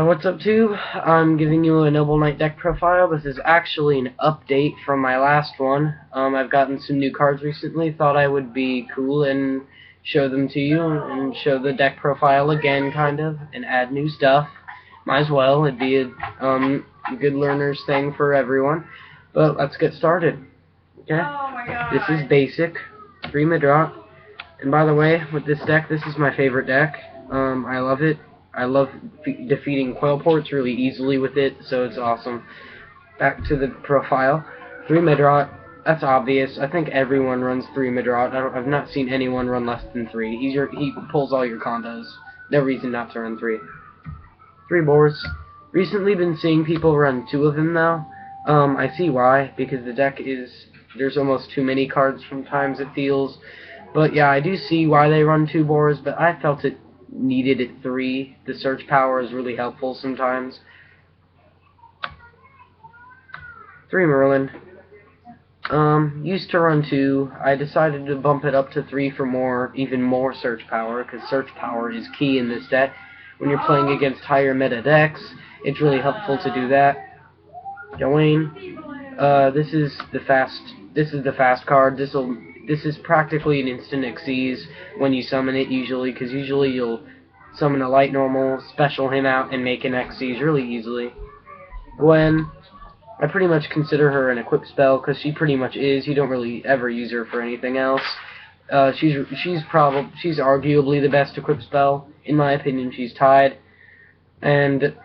What's up, Tube? I'm giving you a Noble Knight deck profile. This is actually an update from my last one. I've gotten some new cards recently. Thought I would be cool and show them to you and show the deck profile again, kind of, and add new stuff. Might as well. It'd be a good learner's thing for everyone. But let's get started. Okay? Oh my god. This is basic. 3 mid-drop. And by the way, with this deck, this is my favorite deck. I love it. I love defeating coil ports really easily with it, so it's awesome. Back to the profile. 3 mid-rot, that's obvious. I think everyone runs 3 mid-rot. I've not seen anyone run less than 3. He pulls all your condos. No reason not to run 3. 3 bores. Recently been seeing people run 2 of them though. I see why, because the deck there's almost too many cards sometimes it feels. But yeah, I do see why they run 2 bores, but I felt it needed at 3. The search power is really helpful sometimes. 3 Merlin. Used to run 2. I decided to bump it up to 3 for even more search power, because search power is key in this deck. When you're playing against higher meta decks, it's really helpful to do that. Gawain. This is the fast card. This is practically an instant Xyz when you summon it usually, because usually you'll summon a light normal, special him out, and make an Xyz really easily. Gwen, I pretty much consider her an equip spell, because she pretty much is. You don't really ever use her for anything else. She's arguably the best equip spell. In my opinion, she's tied. And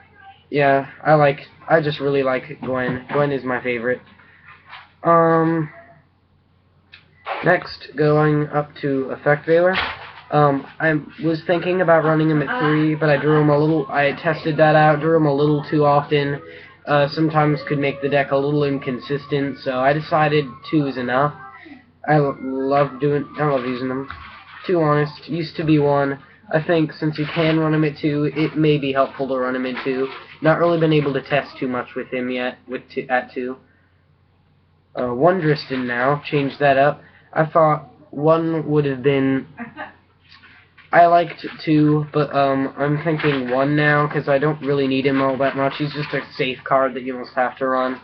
yeah, I just really like Gwen. Gwen is my favorite. Next, going up to Effect Veiler. I was thinking about running him at 3, but I tested that out, drew him a little too often. Sometimes could make the deck a little inconsistent, so I decided 2 is enough. I love using them. 2 honest, used to be 1. I think since you can run him at 2, it may be helpful to run him at 2. Not really been able to test too much with him yet, at 2. Wondriston now, changed that up. I thought 1 would have been... I liked 2, but I'm thinking 1 now, because I don't really need him all that much. He's just a safe card that you almost have to run.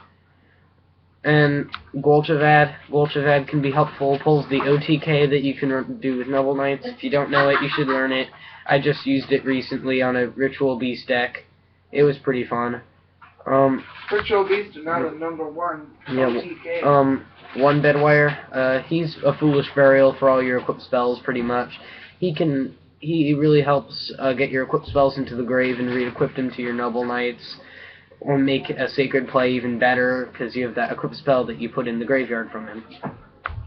And Golchavad can be helpful. Pulls the OTK that you can do with Noble Knights. If you don't know it, you should learn it. I just used it recently on a Ritual Beast deck. It was pretty fun. Ritual Beast is now the #1 OTK. 1 Bedwire. He's a foolish burial for all your equipped spells, pretty much. He really helps get your equipped spells into the grave and re-equip them to your Noble Knights, or make a sacred play even better, because you have that equipped spell that you put in the graveyard from him.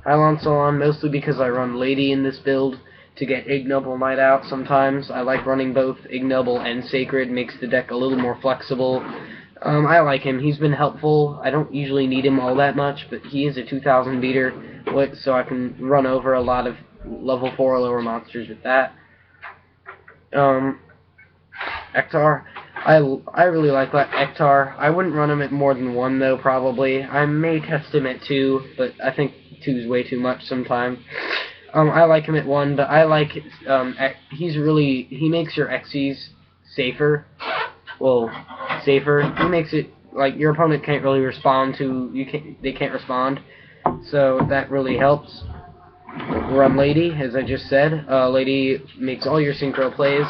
Hylon Salon, mostly because I run Lady in this build to get Ignoble Knight out sometimes. I like running both Ignoble and Sacred, makes the deck a little more flexible. I like him. He's been helpful. I don't usually need him all that much, but he is a 2000 beater, so I can run over a lot of level 4 or lower monsters with that. Ektar. I really like Ektar. I wouldn't run him at more than 1 though, probably. I may test him at 2, but I think 2 is way too much sometimes. I like him at 1, but I like he makes your Xyz safer. Well, safer. He makes it like your opponent can't really respond to they can't respond. So that really helps. Run Lady, as I just said. Lady makes all your synchro plays.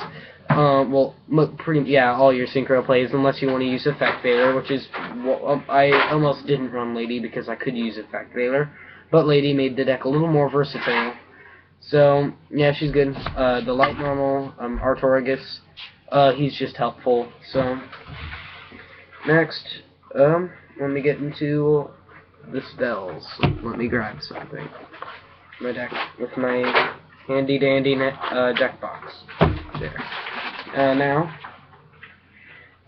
All your synchro plays, unless you want to use Effect Veiler, which is I almost didn't run Lady because I could use Effect Veiler, but Lady made the deck a little more versatile. So yeah, she's good. The light normal, Artorigus, he's just helpful. So next, let me get into the spells. Let me grab something. My deck with my handy dandy deck box. There. Now,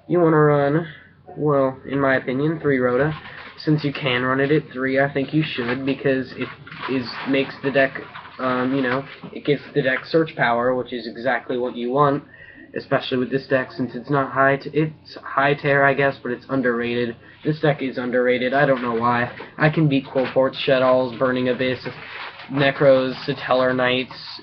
you want to run, well, in my opinion, 3 Rhoda. Since you can run it at 3, I think you should, because it makes the deck, it gives the deck search power, which is exactly what you want, especially with this deck, since it's not it's high tier, I guess, but it's underrated. This deck is underrated. I don't know why. I can beat Quillports, Shadowls, Burning Abyss, Necros, Satellar Knights,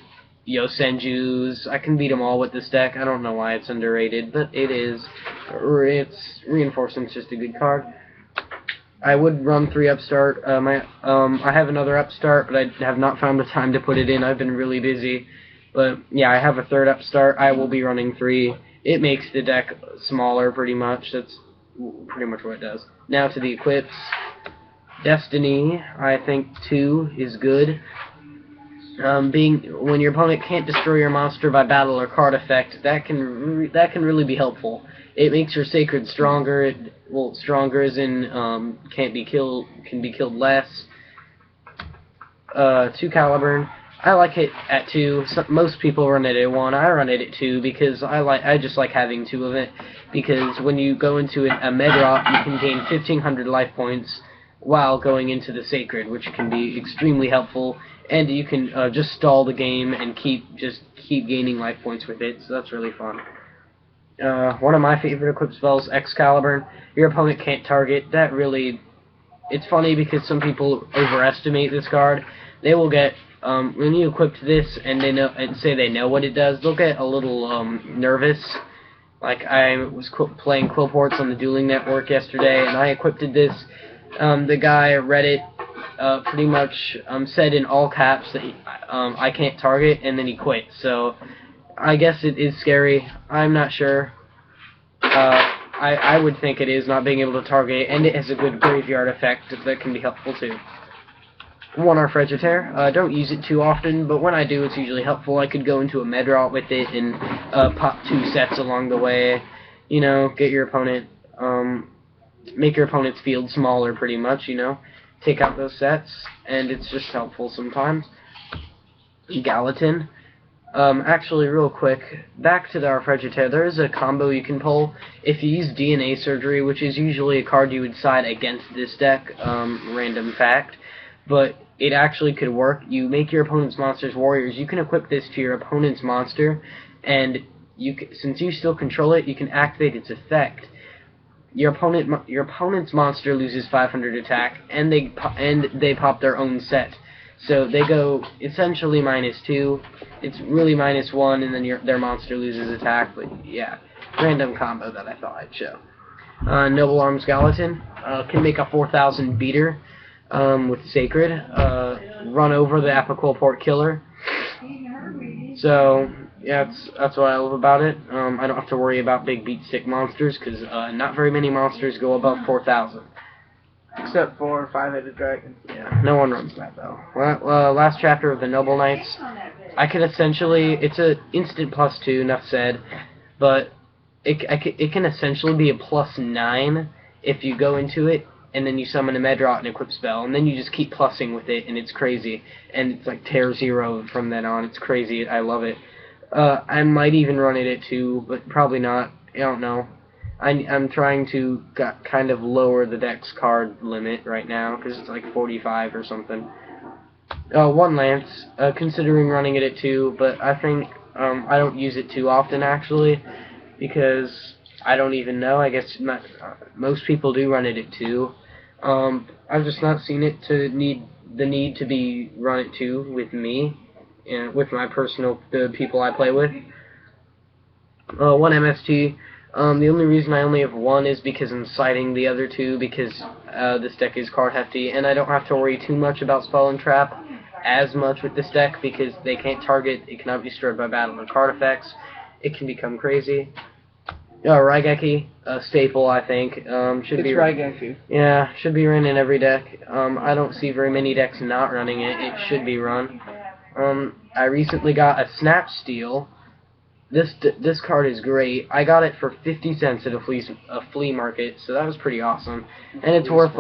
Yosenjus. I can beat them all with this deck. I don't know why it's underrated, but it is. Its reinforcement's just a good card. I would run 3 Upstart. I have another Upstart, but I have not found the time to put it in. I've been really busy. But yeah, I have a 3rd Upstart. I will be running 3. It makes the deck smaller pretty much. That's pretty much what it does. Now to the equips. Destiny, I think 2 is good. When your opponent can't destroy your monster by battle or card effect, that can really be helpful. It makes your Sacred stronger. Stronger as in can be killed less. 2 Caliburn. I like it at 2. Most people run it at 1. I run it at 2 because I just like having 2 of it. Because when you go into a Medrot, you can gain 1,500 life points while going into the Sacred, which can be extremely helpful. And you can just stall the game and keep gaining life points with it. So that's really fun. One of my favorite equip spells, Excalibur. Your opponent can't target. It's funny because some people overestimate this card. They will get when you equip this and say they know what it does, they'll get a little nervous. Like I was playing Quillports on the Dueling Network yesterday, and I equipped this. The guy read it. Pretty much said in all caps that I can't target, and then he quit. So I guess it is scary. I'm not sure. I would think it is, not being able to target, and it has a good graveyard effect that can be helpful too. 1 Arpeggiateur. Don't use it too often, but when I do, it's usually helpful. I could go into a Medrot with it and pop 2 sets along the way. You know, get your opponent, make your opponent's field smaller, pretty much. You know. Take out those sets, and it's just helpful sometimes. Gallatin. Actually, real quick, back to the Arpeggiateur, there is a combo you can pull. If you use DNA Surgery, which is usually a card you would side against this deck, random fact, but it actually could work. You make your opponent's monsters warriors. You can equip this to your opponent's monster, and since you still control it, you can activate its effect. Your opponent's monster loses 500 attack, and they pop their own set. So they go essentially -2. It's really -1, and then their monster loses attack. But yeah, random combo that I thought I'd show. Noble Arms Gallatin can make a 4,000 beater with Sacred. Run over the Apiquillport Killer. So yeah, that's what I love about it. I don't have to worry about big beat stick monsters because not very many monsters go above 4,000. Except for 5-headed dragons. Yeah, no one runs that though. Well, last chapter of the Noble Knights. I can essentially, it's a instant +2, enough said, but it can essentially be a +9 if you go into it and then you summon a Medrot and equip spell, and then you just keep plussing with it, and it's crazy. And it's like tier 0 from then on. It's crazy. I love it. I might even run it at 2, but probably not. I don't know. I'm trying to kind of lower the deck's card limit right now, because it's like 45 or something. 1 Lance, considering running it at 2, but I think I don't use it too often, actually, because I don't even know. I guess most people do run it at 2. I've just not seen it to the need to be run at 2 with me, and with my the people I play with. 1 MST. The only reason I only have 1 is because I'm citing the other 2, because this deck is card hefty, and I don't have to worry too much about Spell and Trap as much with this deck, because they can't target, it cannot be destroyed by battle or card effects. It can become crazy. Raigeki, a staple, I think. Should be Raigeki. Yeah, should be run in every deck. I don't see very many decks not running it. It should be run. I recently got a Snap Steal. This card is great. I got it for 50 cents at a flea market, so that was pretty awesome. And it's worth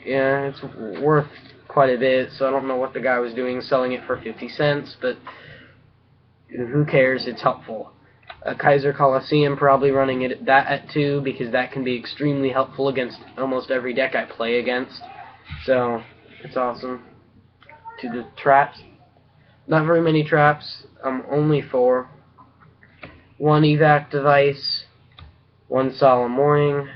it's worth quite a bit. So I don't know what the guy was doing selling it for 50 cents, but who cares? It's helpful. Kaiser Coliseum, probably running that at 2, because that can be extremely helpful against almost every deck I play against. So it's awesome. To the traps, not very many traps. Only 4. 1 evac device, 1 solemn warning,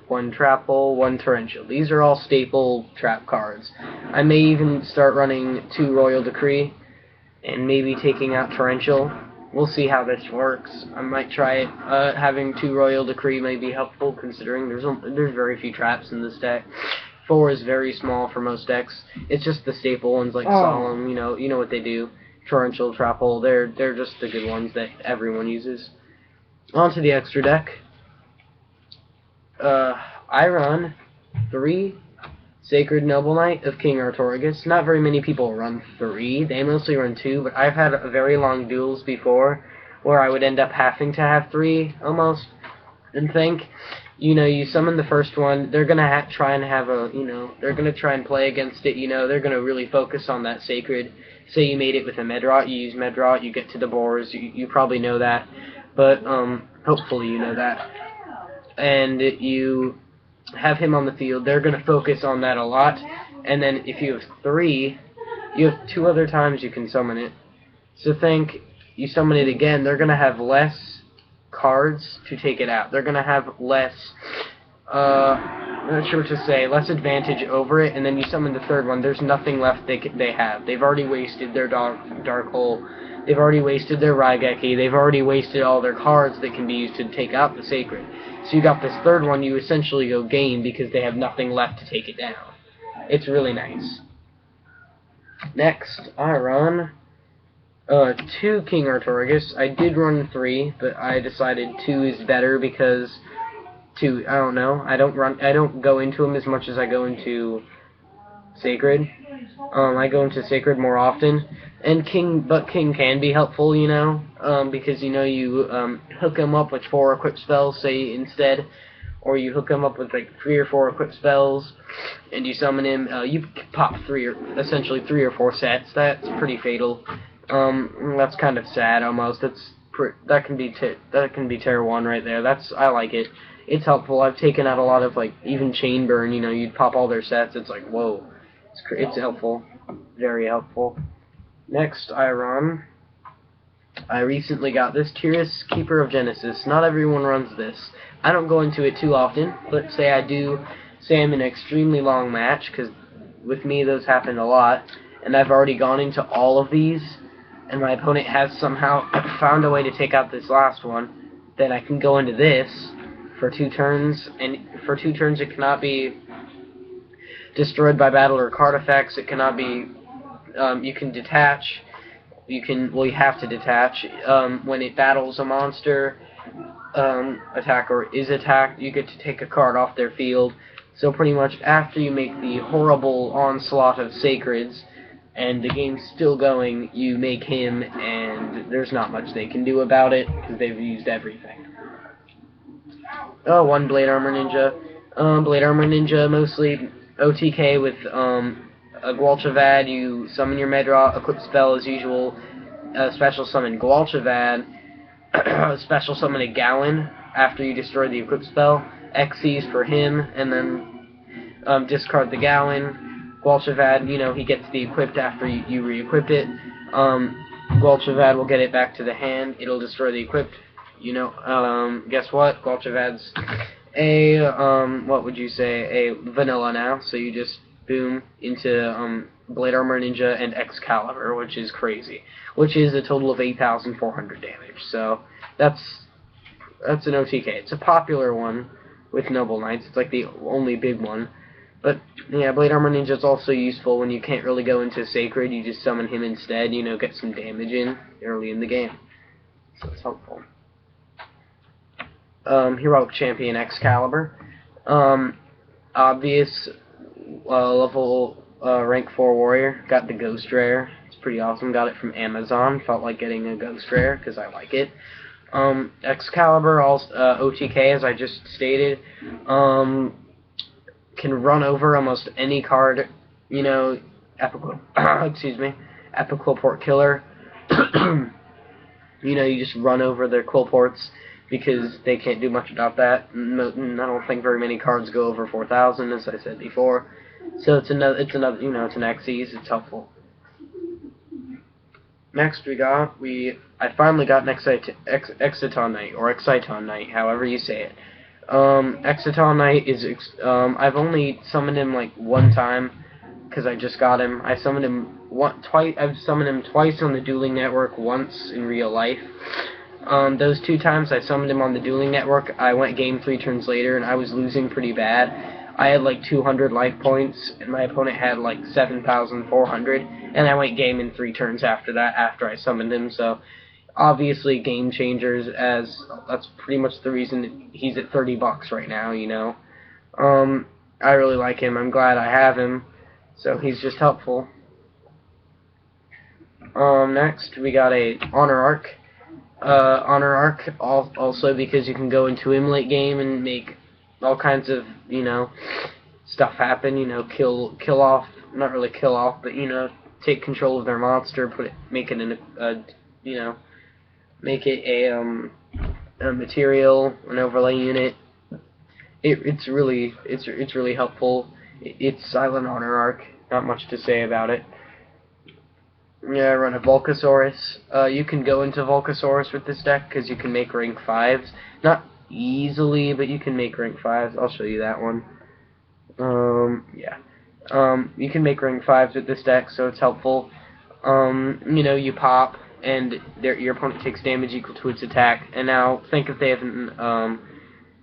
1 trap hole, 1 torrential. These are all staple trap cards. I may even start running 2 royal decree, and maybe taking out torrential. We'll see how this works. I might try it. Having 2 Royal Decree may be helpful, considering there's very few traps in this deck. 4 is very small for most decks. It's just the staple ones like Solemn, you know what they do. Torrential, Trapple, they're just the good ones that everyone uses. On to the extra deck. I run 3 Sacred Noble Knight of King Artorigus. Not very many people run 3. They mostly run 2, but I've had very long duels before where I would end up having to have 3 almost. And think, you summon the first one, they're going to try and have a, they're going to try and play against it, they're going to really focus on that Sacred. Say you made it with a Medrot, you use Medrot, you get to the boars, you probably know that, but hopefully you know that. And you have him on the field, they're going to focus on that a lot, and then if you have 3, you have 2 other times you can summon it. So think, you summon it again, they're going to have less cards to take it out. They're going to have less, I'm not sure what to say, less advantage over it, and then you summon the third one, there's nothing left they have. They've already wasted their Dark Hole, they've already wasted their Raigeki, they've already wasted all their cards that can be used to take out the Sacred. So you got this third one, you essentially go game because they have nothing left to take it down. It's really nice. Next, I run 2 King Artorigus. I did run 3, but I decided 2 is better because 2, I don't know, I don't go into them as much as I go into Sacred. I go into Sacred more often, and King can be helpful, because you hook him up with 4 equipped spells, say instead, or you hook him up with like 3 or 4 equipped spells, and you summon him. You pop essentially 3 or 4 sets. That's pretty fatal. That's kind of sad almost. That can be tier 1 right there. I like it. It's helpful. I've taken out a lot of even Chain Burn. You'd pop all their sets. It's like whoa. It's helpful, very helpful. Next, I recently got this Tyrus, Keeper of Genesis. Not everyone runs this. I don't go into it too often, but say I do. Say I'm in an extremely long match, because with me those happen a lot, and I've already gone into all of these, and my opponent has somehow found a way to take out this last one, then I can go into this for 2 turns, and for 2 turns it cannot be destroyed by battle or card effects. It cannot be, you can detach, you have to detach. When it battles a monster, attacker is attacked, you get to take a card off their field. So pretty much after you make the horrible onslaught of Sacreds, and the game's still going, you make him, and there's not much they can do about it, because they've used everything. 1 Blade Armor Ninja. Blade Armor Ninja, mostly OTK with a Gwalchavad. You summon your Medrot, equip spell as usual, special summon Gwalchavad, special summon a Gowan after you destroy the equip spell, Xyz for him, and then discard the Gowan. Gwalchavad, he gets the equipped after you re-equip it. Gwalchavad will get it back to the hand, it'll destroy the equipped. Guess what? Gwalchavad's what would you say, a vanilla now, so you just boom into Blade Armor Ninja and Excalibur, which is crazy, which is a total of 8,400 damage, so that's an OTK. It's a popular one with Noble Knights, it's like the only big one, but yeah, Blade Armor Ninja is also useful when you can't really go into Sacred, you just summon him instead, get some damage in early in the game, so it's helpful. Heroic Champion Excalibur. Obvious level rank 4 warrior. Got the Ghost Rare. It's pretty awesome. Got it from Amazon. Felt like getting a Ghost Rare because I like it. Excalibur, OTK, as I just stated, can run over almost any card. Excuse me, Epic Quillport Killer. You just run over their Quillports, because they can't do much about that. I don't think very many cards go over 4,000, as I said before. So it's another, it's an Xyz, it's helpful. Next I finally got an Exciton Knight, or Exciton Knight, however you say it. Exciton Knight is, I've only summoned him like 1 time, because I just got him. I summoned him twice. I've summoned him twice on the Dueling Network, once in real life. Those 2 times I summoned him on the Dueling Network, I went game 3 turns later, and I was losing pretty bad. I had like 200 life points, and my opponent had like 7,400, and I went game in 3 turns after that, after I summoned him, so obviously game changers, as that's pretty much the reason he's at $30 right now, you know. I really like him. I'm glad I have him, so he's just helpful. Next, we got a Honor Arc. Honor Arc, also because you can go into him late game and make all kinds of, you know, stuff happen, you know, kill off, not really kill off, but, you know, take control of their monster, make it a material, an overlay unit. It's really helpful. It's Silent Honor Arc, not much to say about it. Yeah, I run a Volcasaurus. You can go into Volcasaurus with this deck because you can make rank 5s. Not easily, but you can make rank 5s. I'll show you that one. Yeah. You can make rank 5s with this deck, so it's helpful. You know, you pop, and your opponent takes damage equal to its attack. And now, think if they have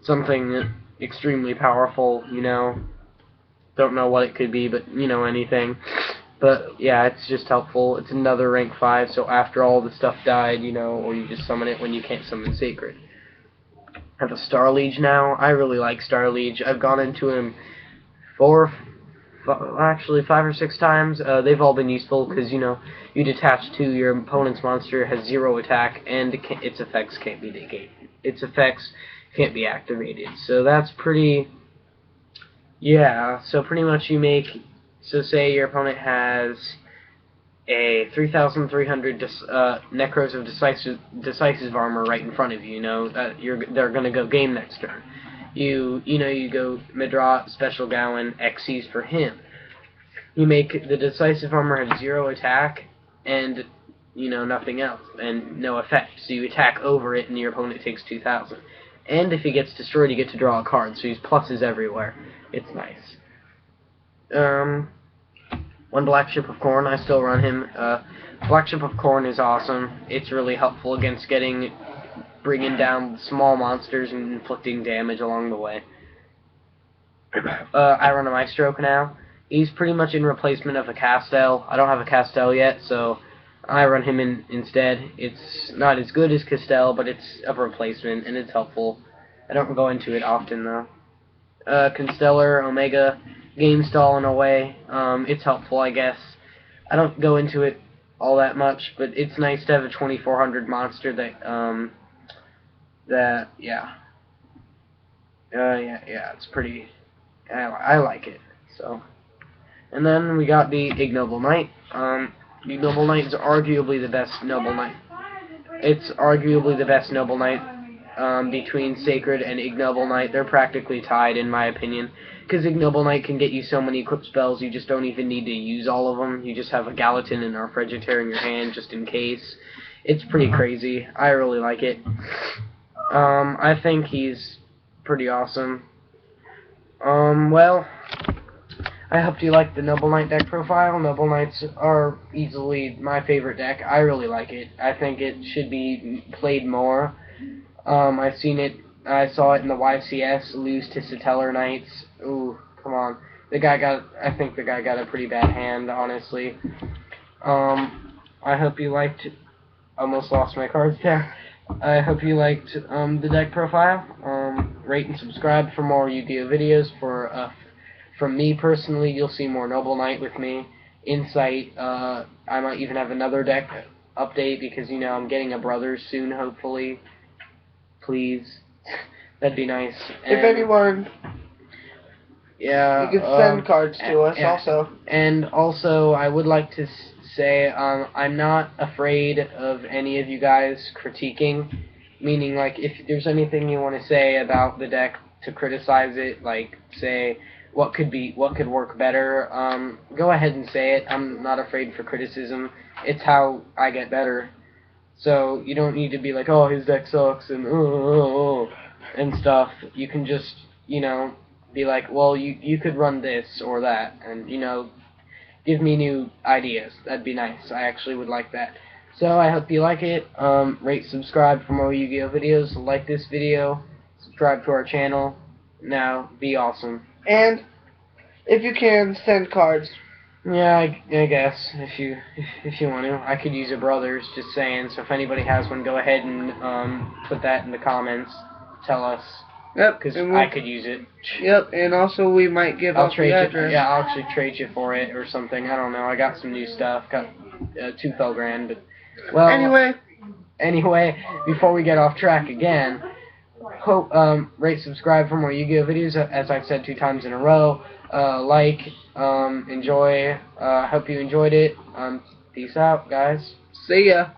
something extremely powerful, you know. Don't know what it could be, but, you know, anything. But, yeah, it's just helpful. It's another rank 5, so after all the stuff died, you know, or you just summon it when you can't summon Sacred. I have a Star Liege now. I really like Star Liege. I've gone into him 5 or 6 times. They've all been useful because, you know, you detach to your opponent's monster, has 0 attack, and its effects can't be negated. Its effects can't be activated. So that's pretty... Yeah, so pretty much you make... So say your opponent has a 3,300 Necros of decisive armor right in front of you. You know that they're gonna go game next turn. You go Midra, Special Gowan, Xyz for him. You make the decisive armor have 0 attack and, you know, nothing else and no effect. So you attack over it and your opponent takes 2,000. And if he gets destroyed, you get to draw a card. So he's pluses everywhere. It's nice. One Black Ship of Corn, I still run him. Black Ship of Corn is awesome. It's really helpful against bringing down small monsters and inflicting damage along the way. I run a Maestro now. He's pretty much in replacement of a Castel. I don't have a Castel yet, so I run him instead. It's not as good as Castel, but it's a replacement, and it's helpful. I don't go into it often, though. Constellar, Omega, game stall in a way. It's helpful, I guess. I don't go into it all that much, but it's nice to have a 2400 monster it's pretty, I like it, so. And then we got the Ignoble Knight. The Ignoble Knight is arguably the best Noble Knight. It's arguably the best Noble Knight. Between Sacred and Ignoble Knight, they're practically tied in my opinion, because Ignoble Knight can get you so many equip spells you just don't even need to use all of them. You just have a Gallatin and a Arpeggiator in your hand just in case. It's pretty crazy. I really like it. I think he's pretty awesome. Well, I hope you like the Noble Knight deck profile. Noble Knights are easily my favorite deck. I really like it. I think it should be played more. I saw it in the YCS, lose to Satellar Knights. Ooh, come on. I think the guy got a pretty bad hand, honestly. I hope you liked, almost lost my cards there. I hope you liked, the deck profile. Rate and subscribe for more Yu-Gi-Oh! Videos. From me personally, you'll see more Noble Knight with me. Insight, I might even have another deck update because, you know, I'm getting a brother soon, hopefully. Please. That'd be nice. If anyone... Yeah. You can send cards to us also. And also, I would like to say, I'm not afraid of any of you guys critiquing. Meaning, like, if there's anything you want to say about the deck to criticize it, like, say, what could work better, go ahead and say it. I'm not afraid for criticism. It's how I get better. So you don't need to be like, oh, his deck sucks and stuff. You can just, you know, be like, well, you could run this or that, and, you know, give me new ideas. That'd be nice. I actually would like that. So I hope you like it. Rate, subscribe for more Yu-Gi-Oh videos. Like this video. Subscribe to our channel. Now, be awesome. And if you can, send cards. Yeah, I guess if you want to, I could use a brother's. Just saying. So if anybody has one, go ahead and put that in the comments. Tell us. Yep. Because I could use it. Yep. And also we might give I'll out trade the address. Yeah, I'll actually trade you for it or something. I don't know. I got some new stuff. Got 2 fell grand, but well. Anyway, before we get off track again, hope rate, subscribe for more Yu-Gi-Oh videos. As I've said 2 times in a row. Like, enjoy. Hope you enjoyed it. Peace out, guys. See ya.